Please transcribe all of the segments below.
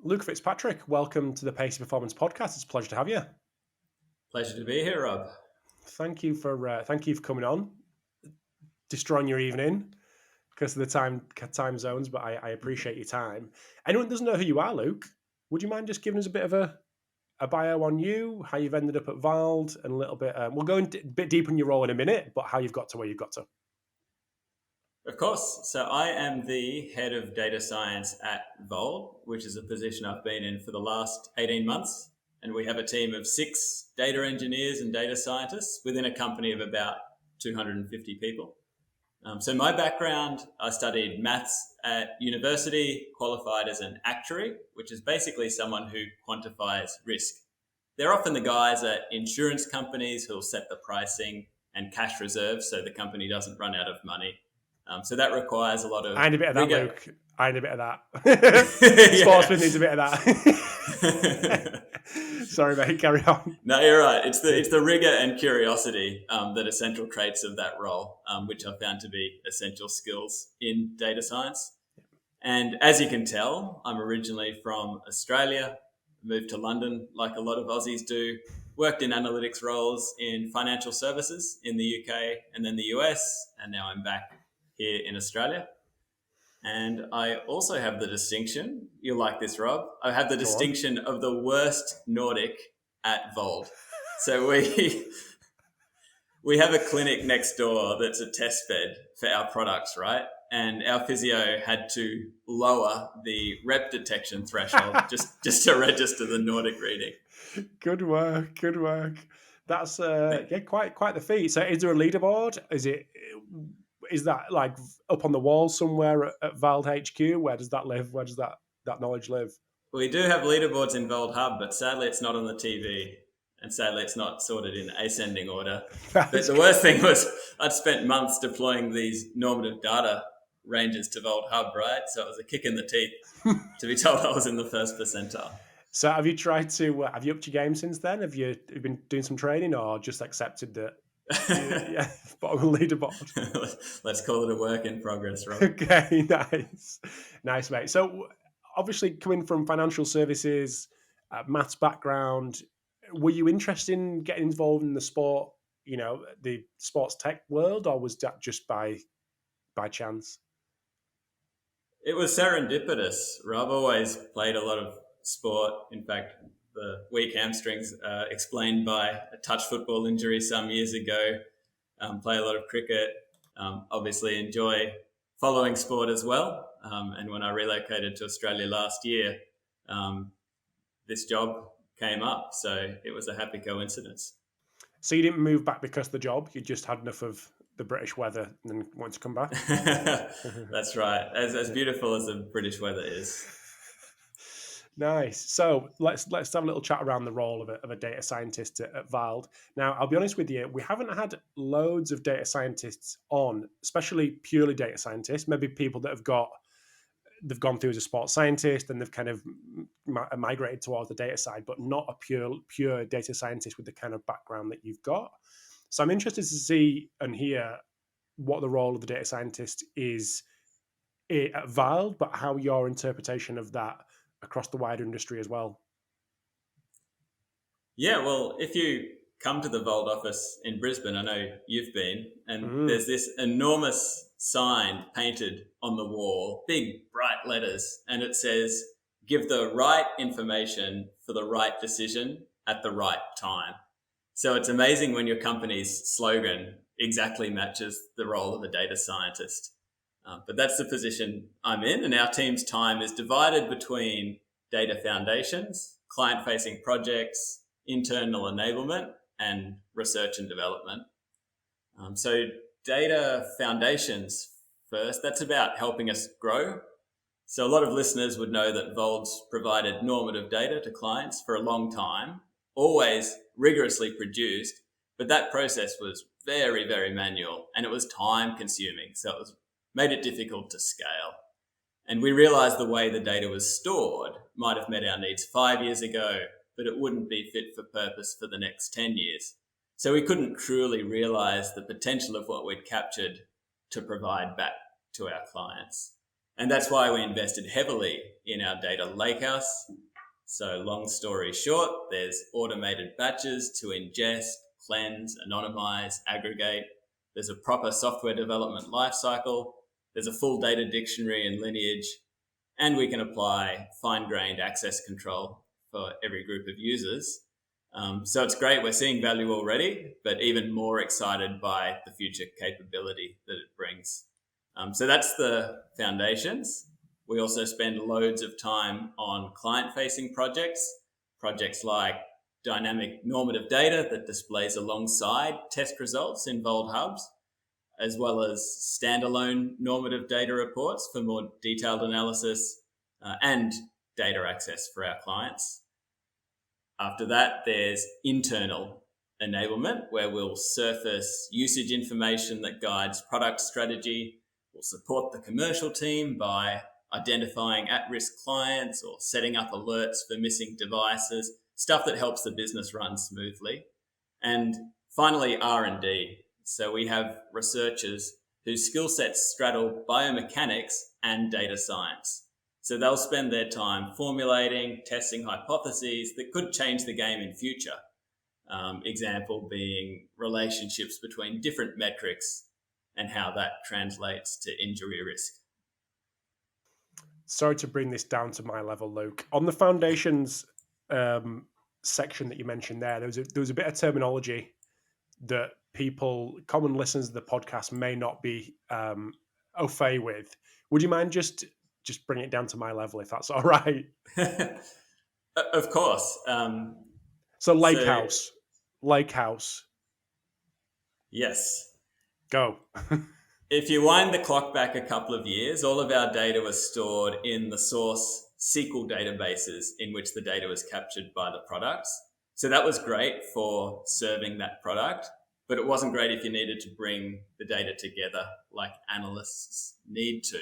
Luke Fitzpatrick, welcome to the Pacey Performance Podcast. It's a pleasure to have you. Pleasure to be here, Rob. Thank you for coming on, destroying your evening because of the time zones, but I appreciate your time. Anyone who doesn't know who you are, Luke, would you mind just giving us a bit of a bio on you, how you've ended up at Vald, and a little bit, we'll go a bit deep on your role in a minute, but how you've got to where you've got to. Of course. So I am the head of data science at Vald, which is a position I've been in for the last 18 months. And we have a team of 6 data engineers and data scientists within a company of about 250 people. So my background, I studied maths at university, qualified as an actuary, which is basically someone who quantifies risk. They're often the guys at insurance companies who'll set the pricing and cash reserves so the company doesn't run out of money. So that requires a lot of... I need a bit of that, Luke. I need a bit of that. Sportsman needs a bit of that. Sorry, mate. Carry on. No, you're right. It's the rigor and curiosity that are central traits of that role, which I've found to be essential skills in data science. And as you can tell, I'm originally from Australia, moved to London like a lot of Aussies do, worked in analytics roles in financial services in the UK and then the US, and now I'm back here in Australia. And I also have the distinction, you'll like this, Rob, I have the distinction of the worst Nordic at Vald. So we have a clinic next door that's a test bed for our products, right? And our physio had to lower the rep detection threshold just to register the Nordic reading. Good work. That's quite the feat. So is there a leaderboard? Is that like up on the wall somewhere at Vald HQ? Where does that live? Where does that knowledge live? We do have leaderboards in Vald Hub, but sadly it's not on the TV. And sadly it's not sorted in ascending order. But the worst thing was I'd spent months deploying these normative data ranges to Vald Hub, right? So it was a kick in the teeth to be told I was in the first percentile. So have you tried to, have you upped your game since then? Have you been doing some training or just accepted that? Bottom of the leaderboard. Let's call it a work in progress, Rob. Okay, nice, mate. So, obviously, coming from financial services, maths background, were you interested in getting involved in the sport? The sports tech world, or was that just by chance? It was serendipitous. Rob always played a lot of sport. In fact, the weak hamstrings explained by a touch football injury some years ago. Play a lot of cricket. Obviously enjoy following sport as well. And when I relocated to Australia last year, this job came up. So it was a happy coincidence. So you didn't move back because of the job? You just had enough of the British weather and then wanted to come back? That's right. As beautiful as the British weather is. Nice. So let's have a little chat around the role of a data scientist at Vald. Now, I'll be honest with you, we haven't had loads of data scientists on, especially purely data scientists. Maybe people that they've gone through as a sports scientist and they've kind of migrated towards the data side, but not a pure data scientist with the kind of background that you've got. So I'm interested to see and hear what the role of the data scientist is at Vald, but how your interpretation of that across the wider industry as well. Yeah, well, if you come to the Vald office in Brisbane, I know you've been, and there's this enormous sign painted on the wall, big bright letters, and it says, give the right information for the right decision at the right time. So it's amazing when your company's slogan exactly matches the role of a data scientist. But that's the position I'm in, and our team's time is divided between data foundations, client-facing projects, internal enablement, and research and development. So data foundations first, that's about helping us grow. So a lot of listeners would know that Vald's provided normative data to clients for a long time, always rigorously produced, but that process was very, very manual and it was time consuming. So it made it difficult to scale. And we realized the way the data was stored might have met our needs 5 years ago, but it wouldn't be fit for purpose for the next 10 years. So we couldn't truly realize the potential of what we'd captured to provide back to our clients. And that's why we invested heavily in our data lakehouse. So long story short, there's automated batches to ingest, cleanse, anonymize, aggregate. There's a proper software development lifecycle. There's a full data dictionary and lineage. And we can apply fine-grained access control for every group of users. So it's great. We're seeing value already, but even more excited by the future capability that it brings. So that's the foundations. We also spend loads of time on client-facing projects like dynamic normative data that displays alongside test results in Vald hubs, as well as standalone normative data reports for more detailed analysis and data access for our clients. After that, there's internal enablement, where we'll surface usage information that guides product strategy. We'll support the commercial team by identifying at-risk clients or setting up alerts for missing devices, stuff that helps the business run smoothly. And finally, R&D. So we have researchers whose skill sets straddle biomechanics and data science. So they'll spend their time formulating, testing hypotheses that could change the game in future. Example being relationships between different metrics and how that translates to injury risk. Sorry to bring this down to my level, Luke. On the foundations section that you mentioned there was a bit of terminology that common listeners of the podcast may not be au fait with. Would you mind just bring it down to my level, if that's all right? Of course. So lake house. Yes. Go. If you wind the clock back a couple of years, all of our data was stored in the source SQL databases in which the data was captured by the products. So that was great for serving that product, but it wasn't great if you needed to bring the data together like analysts need to.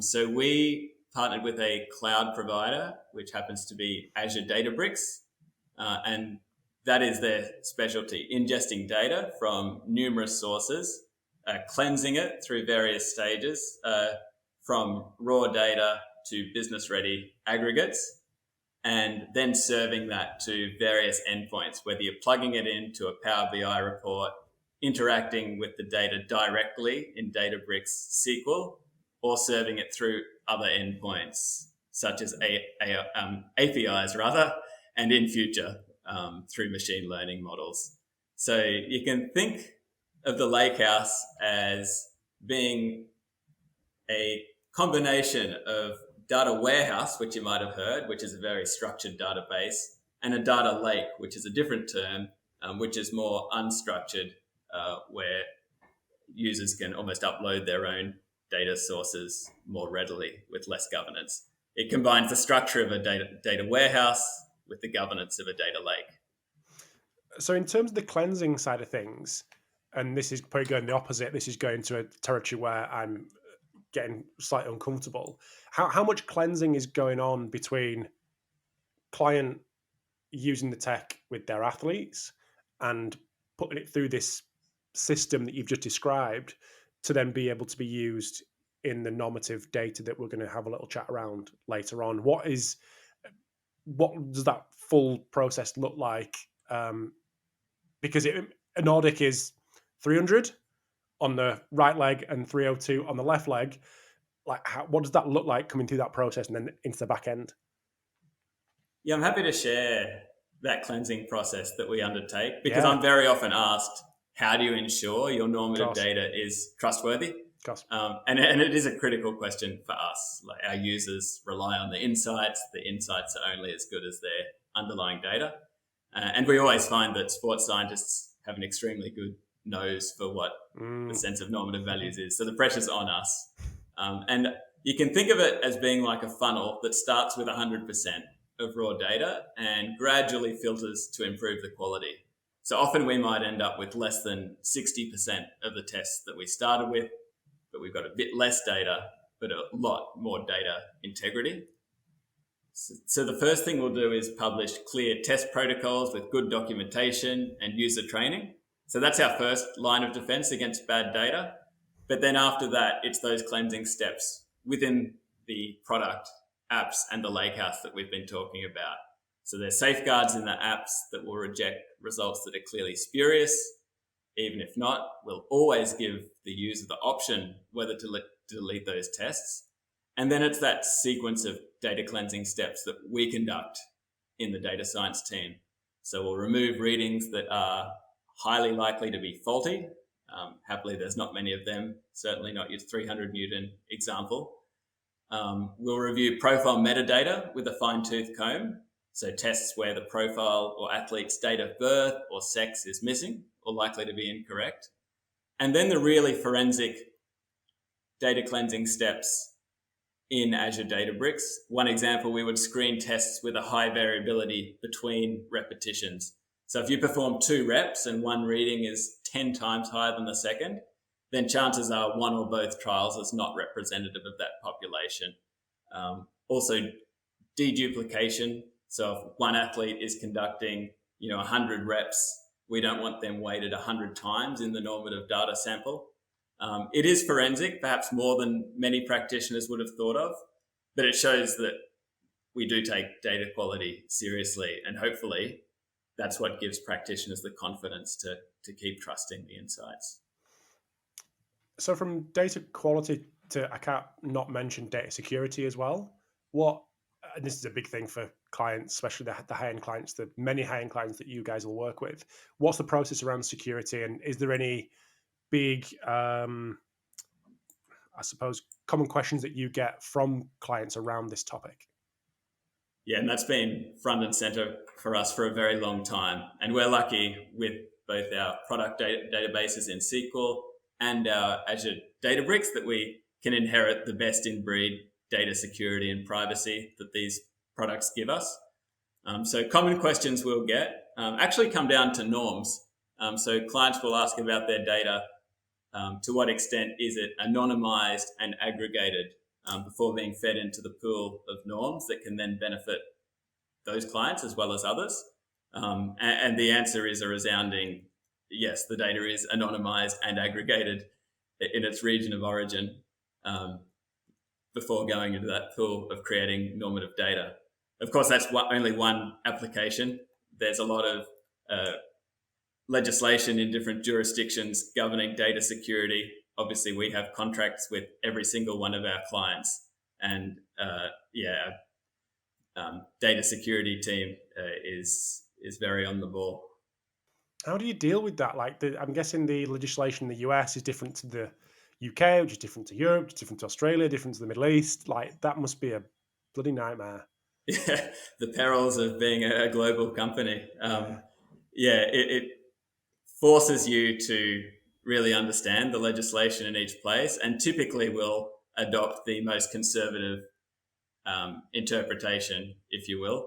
So we partnered with a cloud provider, which happens to be Azure Databricks, and that is their specialty, ingesting data from numerous sources, cleansing it through various stages, from raw data to business-ready aggregates, and then serving that to various endpoints, whether you're plugging it into a Power BI report, interacting with the data directly in Databricks SQL, or serving it through other endpoints, such as APIs, and in future through machine learning models. So you can think of the lakehouse as being a combination of data warehouse, which you might have heard, which is a very structured database, and a data lake, which is a different term, which is more unstructured, where users can almost upload their own data sources more readily with less governance. It combines the structure of a data warehouse with the governance of a data lake. So in terms of the cleansing side of things, and this is probably going the opposite, this is going to a territory where I'm getting slightly uncomfortable. How much cleansing is going on between client using the tech with their athletes and putting it through this system that you've just described to then be able to be used in the normative data that we're going to have a little chat around later on? What does that full process look like? Because a Nordic is 300 on the right leg and 302 on the left leg. Like, what does that look like coming through that process and then into the back end? Yeah, I'm happy to share that cleansing process that we undertake, because I'm very often asked, how do you ensure your normative data is trustworthy? And it is a critical question for us. Like, our users rely on the insights. The insights are only as good as their underlying data. And we always find that sports scientists have an extremely good nose for what the sense of normative values is. So the pressure's on us. And you can think of it as being like a funnel that starts with 100% of raw data and gradually filters to improve the quality. So often we might end up with less than 60% of the tests that we started with, but we've got a bit less data, but a lot more data integrity. So the first thing we'll do is publish clear test protocols with good documentation and user training. So that's our first line of defense against bad data. But then after that, it's those cleansing steps within the product, apps, and the lakehouse that we've been talking about. So there's safeguards in the apps that will reject results that are clearly spurious. Even if not, we'll always give the user the option whether to delete those tests. And then it's that sequence of data cleansing steps that we conduct in the data science team. So we'll remove readings that are highly likely to be faulty. Happily, there's not many of them, certainly not your 300 Newton example. We'll review profile metadata with a fine-tooth comb. So tests where the profile or athlete's date of birth or sex is missing or likely to be incorrect. And then the really forensic data cleansing steps in Azure Databricks. One example, we would screen tests with a high variability between repetitions. So if you perform 2 reps and one reading is 10 times higher than the second, then chances are one or both trials is not representative of that population. Also, deduplication. So if one athlete is conducting, 100 reps, we don't want them weighted 100 times in the normative data sample. It is forensic, perhaps more than many practitioners would have thought of, but it shows that we do take data quality seriously, and hopefully that's what gives practitioners the confidence to keep trusting the insights. So from data quality I can't not mention data security as well. And this is a big thing for clients, especially the high-end clients, the many high-end clients that you guys will work with. What's the process around security, and is there any big, I suppose, common questions that you get from clients around this topic? Yeah, and that's been front and center for us for a very long time. And we're lucky with both our product databases in SQL and our Azure Databricks that we can inherit the best in breed data security and privacy that these products give us. So common questions we'll get actually come down to norms. So clients will ask about their data. To what extent is it anonymized and aggregated before being fed into the pool of norms that can then benefit those clients as well as others? And the answer is a resounding yes, the data is anonymized and aggregated in its region of origin before going into that pool of creating normative data. Of course, that's only one application. There's a lot of legislation in different jurisdictions governing data security. Obviously, we have contracts with every single one of our clients, and data security team is very on the ball. How do you deal with that? I'm guessing the legislation in the US is different to the UK, which is different to Europe, which is different to Australia, different to the Middle East. That must be a bloody nightmare. Yeah, the perils of being a global company. It forces you to really understand the legislation in each place, and typically will adopt the most conservative interpretation, if you will,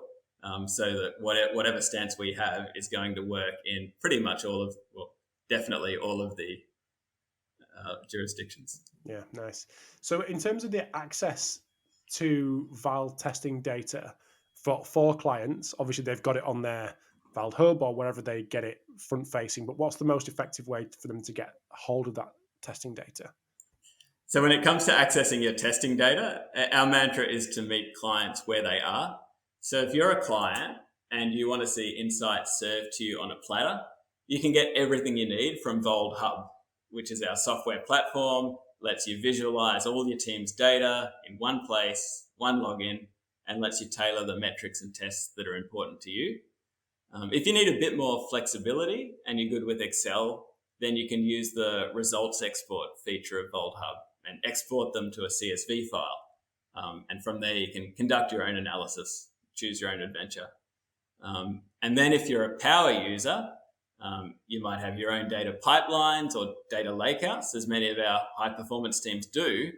so that whatever stance we have is going to work in pretty much definitely all of the jurisdictions. Yeah, nice. So in terms of the access to Vald testing data for clients, obviously they've got it on their Vald Hub or wherever they get it front facing, but what's the most effective way for them to get hold of that testing data? So when it comes to accessing your testing data, our mantra is to meet clients where they are. So if you're a client and you want to see insights served to you on a platter, you can get everything you need from Vald Hub, which is our software platform, lets you visualize all your team's data in one place, one login, and lets you tailor the metrics and tests that are important to you. If you need a bit more flexibility and you're good with Excel, then you can use the results export feature of Vald Hub and export them to a CSV file. And from there, you can conduct your own analysis, choose your own adventure. And then if you're a power user, you might have your own data pipelines or data lakehouse, as many of our high performance teams do.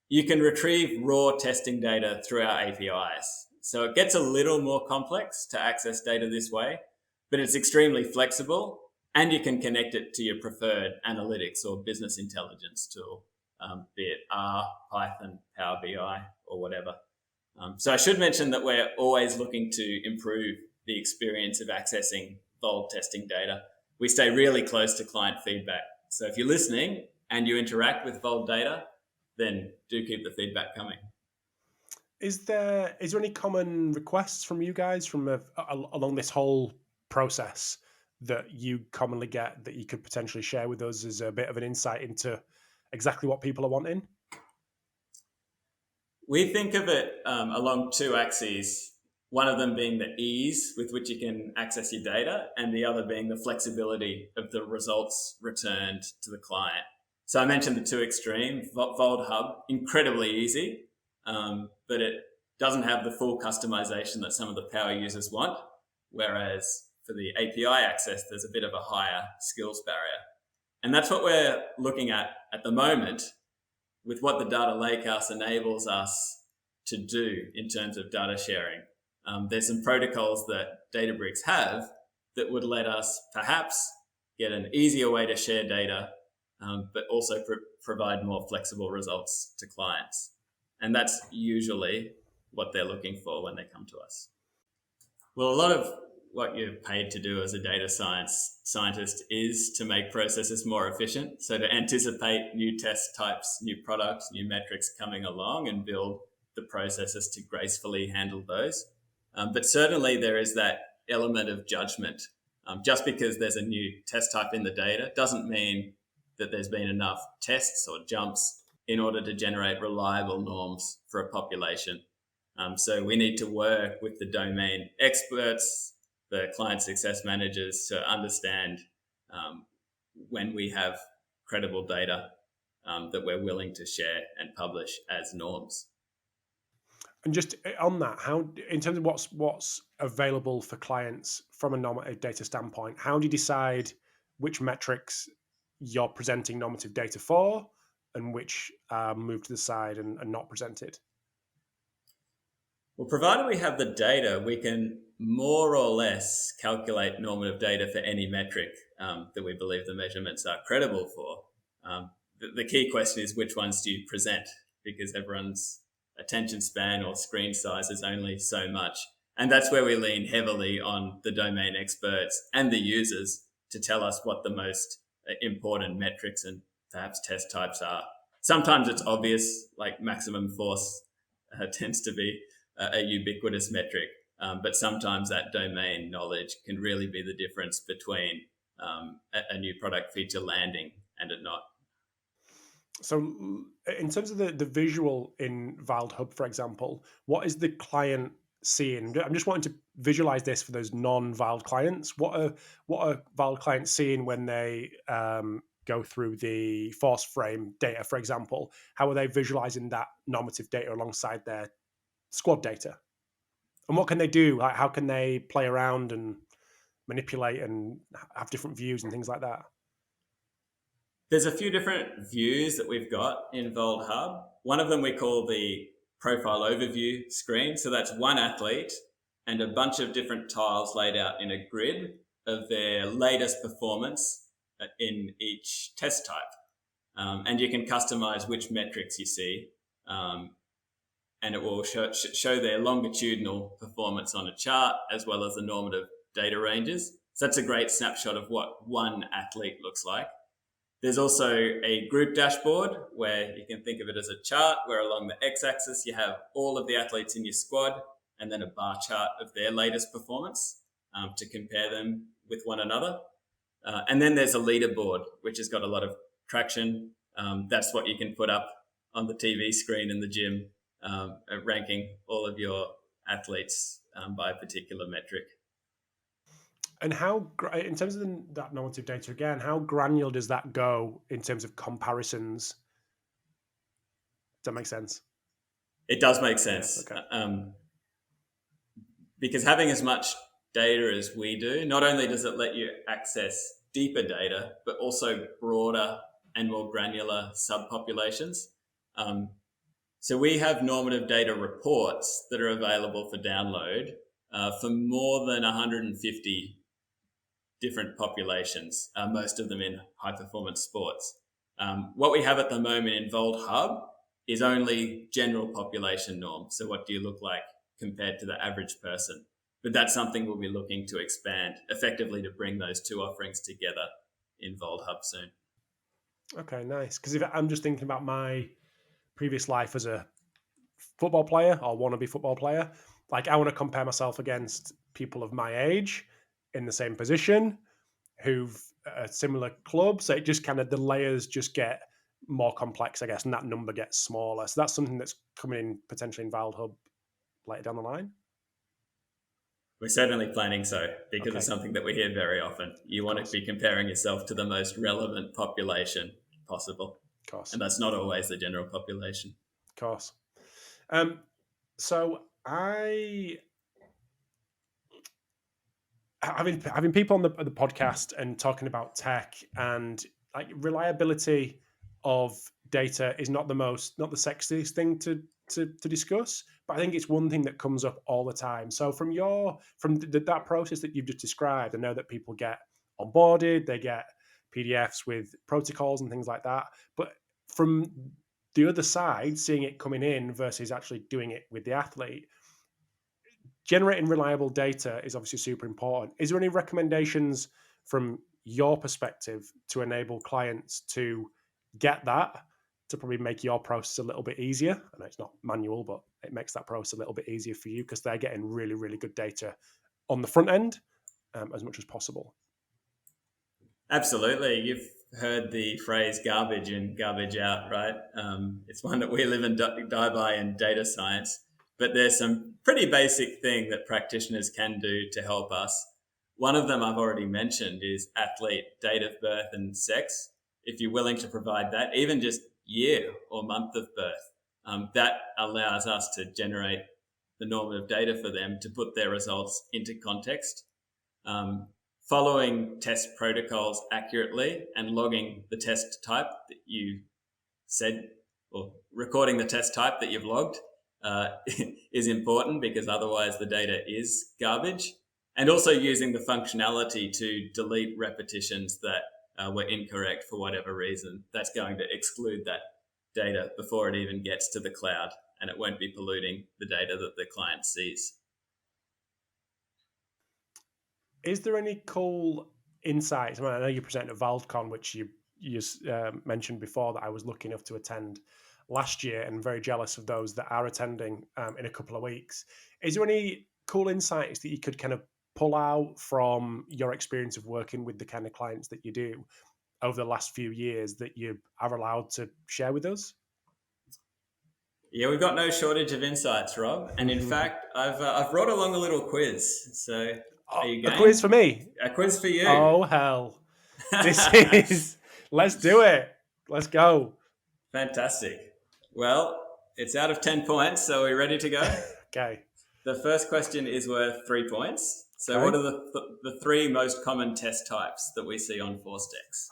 You can retrieve raw testing data through our APIs. So it gets a little more complex to access data this way, but it's extremely flexible, and you can connect it to your preferred analytics or business intelligence tool, be it R, Python, Power BI, or whatever. So I should mention that we're always looking to improve the experience of accessing Vald testing data. We stay really close to client feedback. So if you're listening and you interact with Vald data, then do keep the feedback coming. Is there any common requests from you guys from along this whole process that you commonly get that you could potentially share with us as a bit of an insight into exactly what people are wanting? We think of it along two axes, one of them being the ease with which you can access your data, and the other being the flexibility of the results returned to the client. So I mentioned the two extremes. Vald Hub, incredibly easy, but it doesn't have the full customization that some of the power users want, whereas for the API access, there's a bit of a higher skills barrier. And that's what we're looking at the moment with what the data lakehouse enables us to do in terms of data sharing. There's some protocols that Databricks have that would let us perhaps get an easier way to share data, but also provide more flexible results to clients. And that's usually what they're looking for when they come to us. Well, a lot of what you're paid to do as a data scientist is to make processes more efficient. So to anticipate new test types, new products, new metrics coming along and build the processes to gracefully handle those. But certainly there is that element of judgment. Just because there's a new test type in the data doesn't mean that there's been enough tests or jumps in order to generate reliable norms for a population. So we need to work with the domain experts, the client success managers, to understand when we have credible data that we're willing to share and publish as norms. And just on that, how, in terms of what's available for clients from a normative data standpoint, how do you decide which metrics you're presenting normative data for and which are moved to the side and not presented? Well, provided we have the data, we can more or less calculate normative data for any metric that we believe the measurements are credible for. The key question is which ones do you present, because everyone's attention span or screen size is only so much. And that's where we lean heavily on the domain experts and the users to tell us what the most important metrics and perhaps test types are. Sometimes it's obvious, like maximum force tends to be a ubiquitous metric, but sometimes that domain knowledge can really be the difference between a new product feature landing and it not. So in terms of the visual in Vald Hub, for example, what is the client seeing? I'm just wanting to visualize this for those non-Vald clients. What are Vald clients seeing when they go through the force frame data, for example? How are they visualizing that normative data alongside their squad data? And what can they do? Like, how can they play around and manipulate and have different views and things like that? There's a few different views that we've got in Vald Hub. One of them we call the profile overview screen. So that's one athlete and a bunch of different tiles laid out in a grid of their latest performance in each test type. And you can customize which metrics you see. And it will show their longitudinal performance on a chart as well as the normative data ranges. So that's a great snapshot of what one athlete looks like. There's also a group dashboard where you can think of it as a chart where along the x-axis you have all of the athletes in your squad and then a bar chart of their latest performance to compare them with one another. And then there's a leaderboard, which has got a lot of traction. That's what you can put up on the TV screen in the gym, ranking all of your athletes by a particular metric. And how, in terms of that normative data again, how granular does that go in terms of comparisons? Does that make sense? It does make sense. Yeah, okay. Because having as much data as we do, not only does it let you access deeper data, but also broader and more granular subpopulations. So we have normative data reports that are available for download for more than 150 different populations, most of them in high-performance sports. What we have at the moment in Vald Hub is only general population norms. So what do you look like compared to the average person? But that's something we'll be looking to expand effectively to bring those two offerings together in Vald Hub soon. Okay, nice. Because if I'm just thinking about my previous life as a football player or wannabe football player. Like, I want to compare myself against people of my age in the same position who've a similar club. So it just kind of, the layers just get more complex, I guess, and that number gets smaller. So that's something that's coming in potentially in Vald Hub later down the line. We're certainly planning so, because Okay. it's something that we hear very often. You want to be comparing yourself to the most relevant population possible. Of course. And that's not always the general population. Of course. So having people on the podcast and talking about tech and like reliability of data is not the sexiest thing to discuss, but I think it's one thing that comes up all the time. So from that process that you've just described, I know that people get onboarded, they get PDFs with protocols and things like that, but from the other side, seeing it coming in versus actually doing it with the athlete, generating reliable data is obviously super important. Is there any recommendations from your perspective to enable clients to get that, to probably make your process a little bit easier? I know it's not manual, but it makes that process a little bit easier for you because they're getting really, really good data on the front end as much as possible. Absolutely. You've heard the phrase garbage in, garbage out, right? It's one that we live and die by in data science. But there's some pretty basic thing that practitioners can do to help us. One of them I've already mentioned is athlete date of birth and sex. If you're willing to provide that, even just year or month of birth, that allows us to generate the normative data for them to put their results into context. Following test protocols accurately and logging the test type that you said, or recording the test type that you've logged is important, because otherwise the data is garbage. And also using the functionality to delete repetitions that were incorrect for whatever reason. That's going to exclude that data before it even gets to the cloud, and it won't be polluting the data that the client sees. Is there any cool insights? I know you presented at ValdCon, which you mentioned before, that I was lucky enough to attend last year, and very jealous of those that are attending in a couple of weeks. Is there any cool insights that you could kind of pull out from your experience of working with the kind of clients that you do over the last few years that you are allowed to share with us? Yeah, we've got no shortage of insights, Rob. And in fact, I've brought along a little quiz. So are you game? A quiz for me? A quiz for you. Oh, hell. This is... Let's do it. Let's go. Fantastic. Well, it's out of 10 points, so are we ready to go? Okay. The first question is worth 3 points. So Okay. what are the three most common test types that we see on force decks?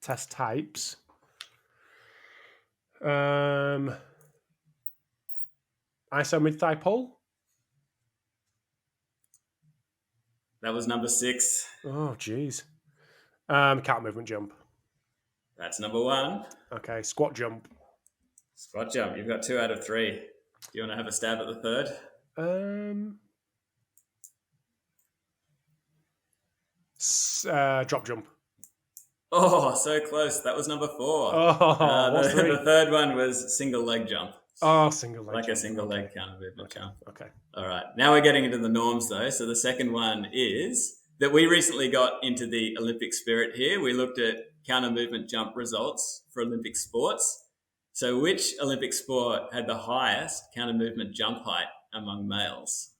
Test types. ISO mid-thigh pull. That was number 6. Oh, geez. Cat movement jump. That's number 1. Okay, squat jump. Squat jump. You've got 2 out of 3. Do you want to have a stab at the third? Drop jump. Oh, so close. That was number 4. Oh, what's three? The third one was single leg jump. Oh, single leg like jump. A single leg counter movement jump. Okay. All right. Now we're getting into the norms, though. So the second one is that we recently got into the Olympic spirit here. We looked at counter movement jump results for Olympic sports. So which Olympic sport had the highest counter movement jump height among males?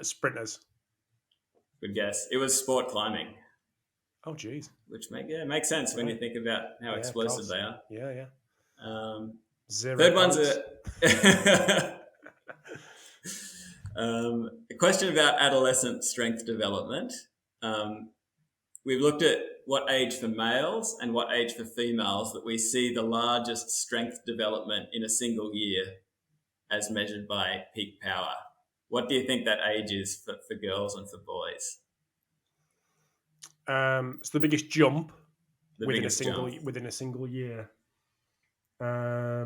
Sprinters. Good guess. It was sport climbing. Oh, geez. Which makes sense when you think about how explosive they are. Yeah. 0 Third points. one's a question about adolescent strength development. We've looked at what age for males and what age for females that we see the largest strength development in a single year as measured by peak power. What do you think that age is for girls and for boys? So the biggest jump within a single year. I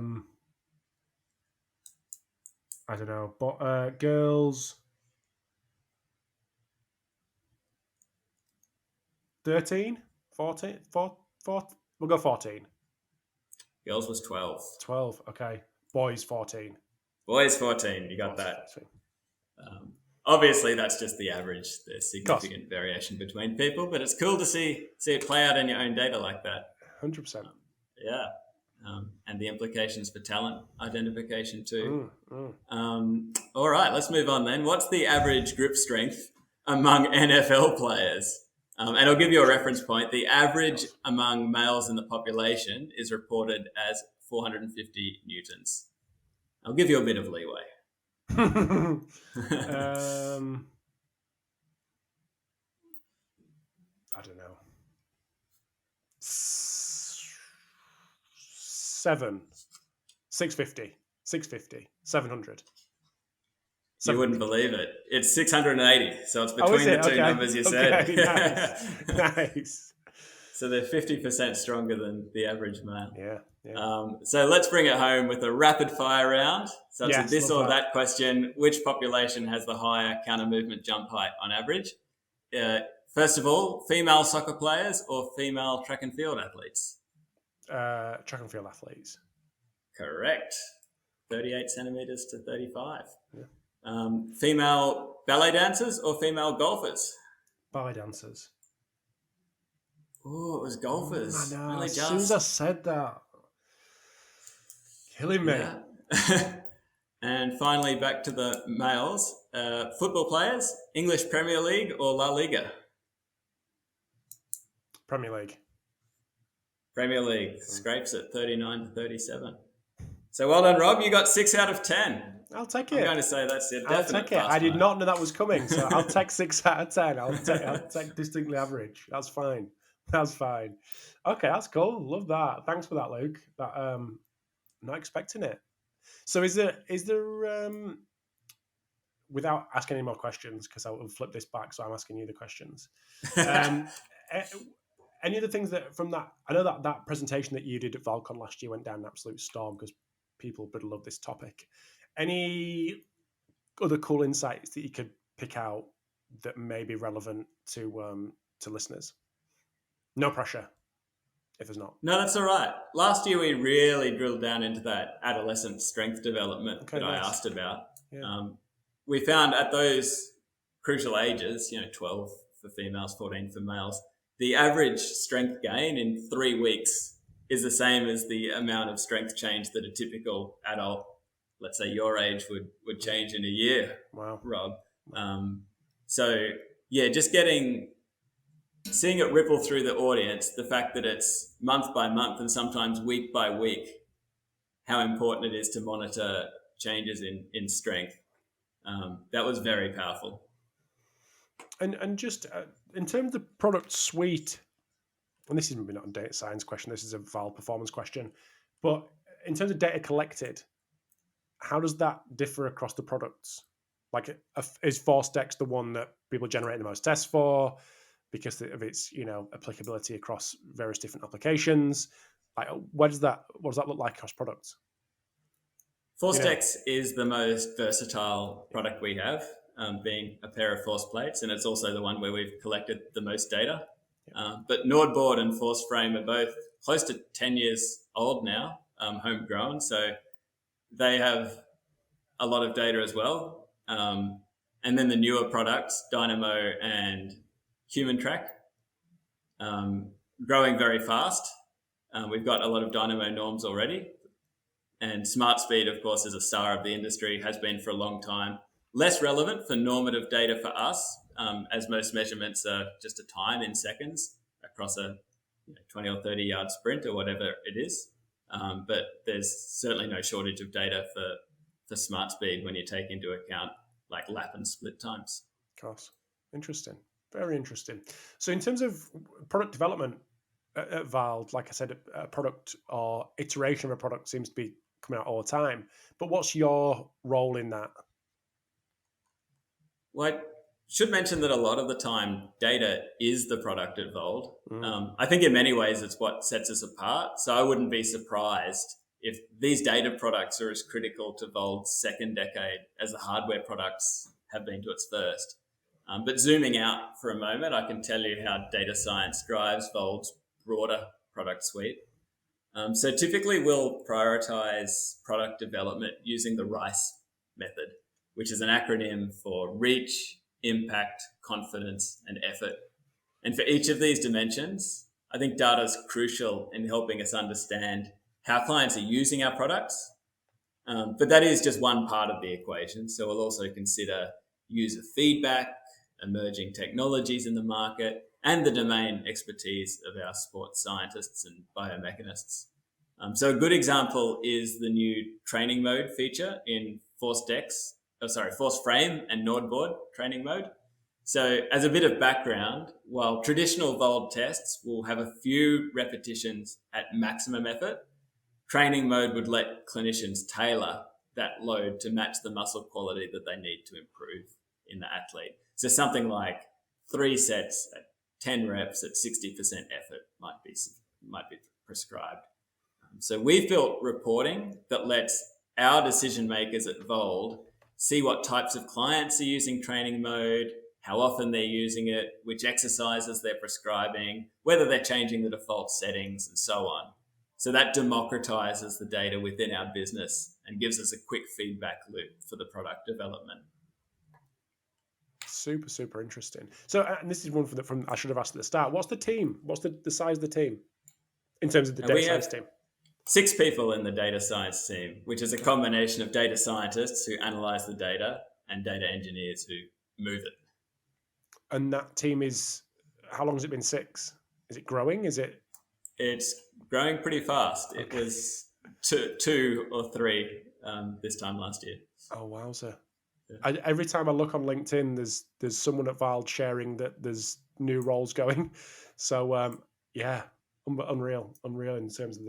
don't know, but girls 13, 14, We'll go 14. Girls was 12. 12, okay. Boys 14. Boys 14. You got Boys that. 14. Obviously, that's just the average. There's significant variation between people, but it's cool to see it play out in your own data like that. 100%. Yeah. And the implications for talent identification too. All right, let's move on then. What's the average grip strength among NFL players? And I'll give you a reference point. The average among males in the population is reported as 450 newtons. I'll give you a bit of leeway. I don't know. 650, 700. You wouldn't believe it. It's 680. So it's between the two numbers you said. Nice. So they're 50% stronger than the average male. Yeah. So let's bring it home with a rapid fire round. So it's a this or that question. Which population has the higher counter movement jump height on average? First of all, female soccer players or female track and field athletes? Track and field athletes. Correct. 38 centimeters to 35. Yeah. Female ballet dancers or female golfers? Ballet dancers. Oh, it was golfers. I know. As soon as I said that, killing me. Yeah. And finally, back to the males. Football players, English Premier League or La Liga? Premier League. Premier League scrapes at 39 to 37. So well done, Rob. You got 6 out of 10. I'll take it. I'm going to say that's it. I'll take it. I did not know that was coming, so I'll take 6 out of 10. I'll take distinctly average. That's fine. Okay, that's cool. Love that. Thanks for that, Luke. That not expecting it. So is there without asking any more questions, because I will flip this back, so I'm asking you the questions. Any other things that from that? I know that presentation that you did at ValCon last year went down an absolute storm because people would love this topic. Any other cool insights that you could pick out that may be relevant to listeners? No pressure, if there's not. No, that's all right. Last year, we really drilled down into that adolescent strength development I asked about. Yeah. We found at those crucial ages, 12 for females, 14 for males, the average strength gain in 3 weeks is the same as the amount of strength change that a typical adult, let's say your age, would change in a year. Wow. Rob. So, yeah, just seeing it ripple through the audience, the fact that it's month by month and sometimes week by week, how important it is to monitor changes in strength. That was very powerful. And just in terms of the product suite, and this is maybe not a data science question, this is a Vald performance question, but in terms of data collected, how does that differ across the products? Like, is ForceDex the one that people generate the most tests for because of its applicability across various different applications? Like, what does that look like across products? ForceDex is the most versatile product we have, being a pair of force plates, and it's also the one where we've collected the most data. But NordBoard and ForceFrame are both close to 10 years old now, homegrown, so they have a lot of data as well. And then the newer products, Dynamo and HumanTrack, growing very fast. We've got a lot of Dynamo norms already. And SmartSpeed, of course, is a star of the industry, has been for a long time. Less relevant for normative data for us, as most measurements are just a time in seconds across a 20 or 30 yard sprint or whatever it is. But there's certainly no shortage of data for SmartSpeed when you take into account like lap and split times. Of course. Interesting. Very interesting. So in terms of product development at Vald, like I said, a product or iteration of a product seems to be coming out all the time. But what's your role in that? Well, I should mention that a lot of the time, data is the product at Vald. I think in many ways it's what sets us apart. So I wouldn't be surprised if these data products are as critical to Vald's second decade as the hardware products have been to its first. But zooming out for a moment, I can tell you how data science drives Vald's broader product suite. So typically we'll prioritize product development using the RICE method, which is an acronym for reach, impact, confidence, and effort. And for each of these dimensions, I think data is crucial in helping us understand how clients are using our products. But that is just one part of the equation. So we'll also consider user feedback, emerging technologies in the market, and the domain expertise of our sports scientists and biomechanists. So a good example is the new training mode feature in Force Frame and Nordboard training mode. So as a bit of background, while traditional Vald tests will have a few repetitions at maximum effort, training mode would let clinicians tailor that load to match the muscle quality that they need to improve in the athlete. So something like 3 sets at 10 reps at 60% effort might be prescribed. So we've built reporting that lets our decision makers at Vald see what types of clients are using training mode, how often they're using it, which exercises they're prescribing, whether they're changing the default settings, and so on. So that democratizes the data within our business and gives us a quick feedback loop for the product development. Super, super interesting. So, and this is one from I should have asked at the start. What's the team? What's the size of the team in terms of the data science team? 6 people in the data science team, which is a combination of data scientists who analyze the data and data engineers who move it. And that team is, how long has it been 6? Is it growing? It's growing pretty fast. Okay. It was 2 or 3 this time last year. Oh, wowza. Yeah. Every time I look on LinkedIn, there's someone at Vald sharing that there's new roles going. So yeah, unreal in terms of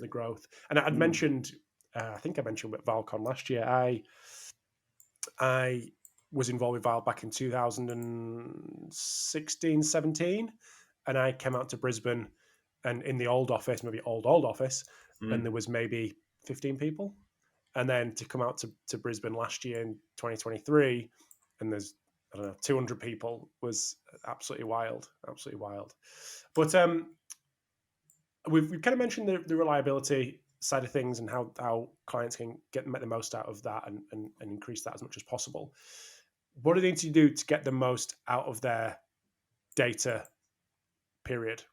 the growth. And I'd mentioned, I think I mentioned with ValCon last year, I was involved with Vald back in 2016, 17, and I came out to Brisbane, and in the old office, maybe old office, and there was maybe 15 people. And then to come out to Brisbane last year in 2023, and there's, 200 people was absolutely wild. But we've kind of mentioned the reliability side of things and how clients can make the most out of that and increase that as much as possible. What do they need to do to get the most out of their data, period?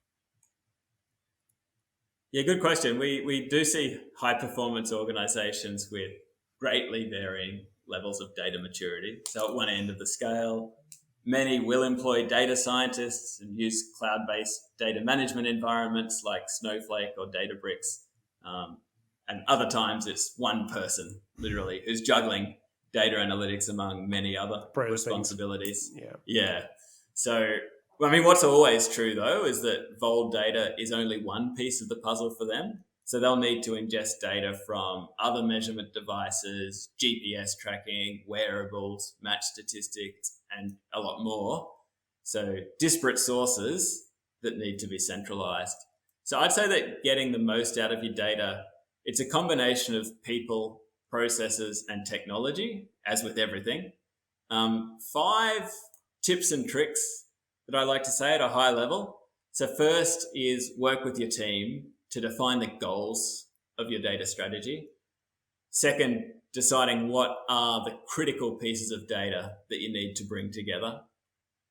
Yeah, good question. We do see high performance organizations with greatly varying levels of data maturity. So at one end of the scale, many will employ data scientists and use cloud-based data management environments like Snowflake or Databricks. And other times it's one person, literally, who's juggling data analytics among many other responsibilities. Yeah. So, I mean, what's always true, though, is that Vald data is only one piece of the puzzle for them. So they'll need to ingest data from other measurement devices, GPS tracking, wearables, match statistics, and a lot more. So disparate sources that need to be centralized. So I'd say that getting the most out of your data, it's a combination of people, processes, and technology, as with everything. 5 tips and tricks that I like to say at a high level. So first is work with your team to define the goals of your data strategy. Second, deciding what are the critical pieces of data that you need to bring together.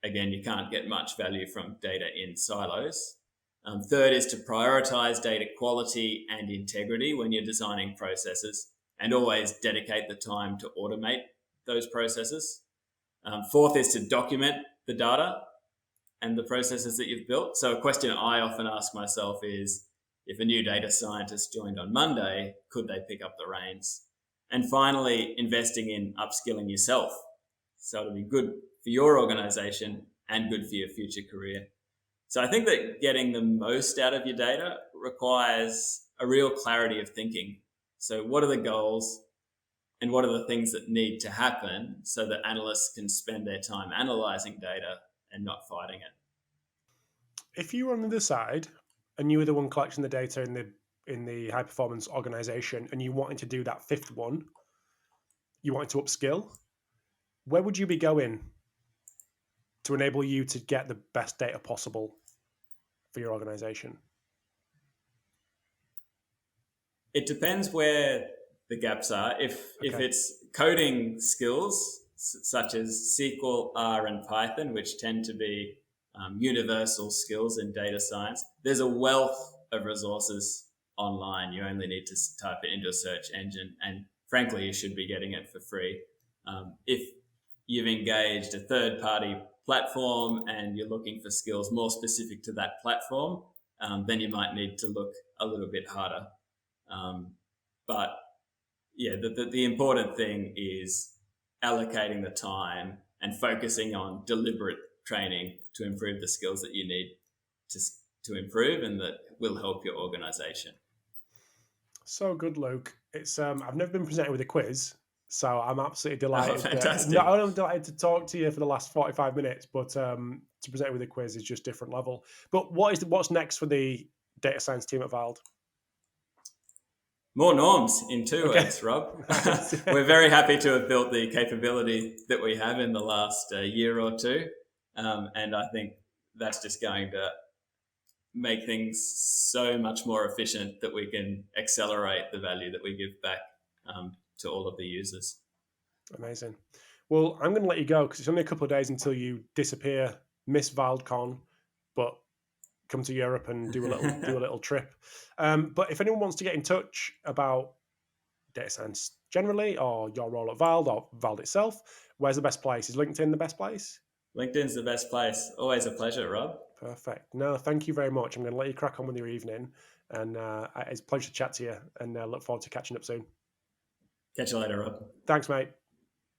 Again, you can't get much value from data in silos. Third is to prioritize data quality and integrity when you're designing processes, and always dedicate the time to automate those processes. Fourth is to document the data and the processes that you've built. So a question I often ask myself is, if a new data scientist joined on Monday, could they pick up the reins? And finally, investing in upskilling yourself. So it'll be good for your organization and good for your future career. So I think that getting the most out of your data requires a real clarity of thinking. So what are the goals and what are the things that need to happen so that analysts can spend their time analyzing data and not fighting it? If you were on the other side and you were the one collecting the data in the high performance organization and you wanted to do that 5th one, you wanted to upskill, where would you be going to enable you to get the best data possible for your organization? It depends where the gaps are. If it's coding skills such as SQL, R, and Python, which tend to be universal skills in data science, there's a wealth of resources online. You only need to type it into a search engine, and frankly, you should be getting it for free. If you've engaged a third-party platform and you're looking for skills more specific to that platform, then you might need to look a little bit harder. But yeah, the important thing is allocating the time and focusing on deliberate training to improve the skills that you need to improve and that will help your organization. So good, Luke. It's I've never been presented with a quiz, so I'm absolutely delighted. Oh, fantastic. Not only am I delighted to talk to you for the last 45 minutes, but to present with a quiz is just different level. But what's next for the data science team at Vald? More norms in 2 words, Rob. We're very happy to have built the capability that we have in the last year or two. And I think that's just going to make things so much more efficient that we can accelerate the value that we give back to all of the users. Amazing. Well, I'm going to let you go because it's only a couple of days until you disappear, miss ValdCon, but come to Europe and do a little trip. But if anyone wants to get in touch about data science generally, or your role at Vald, or Vald itself, where's the best place? Is LinkedIn the best place? LinkedIn's the best place. Always a pleasure, Rob. Perfect. No, thank you very much. I'm going to let you crack on with your evening, and it's a pleasure to chat to you, and look forward to catching up soon. Catch you later, Rob. Thanks, mate.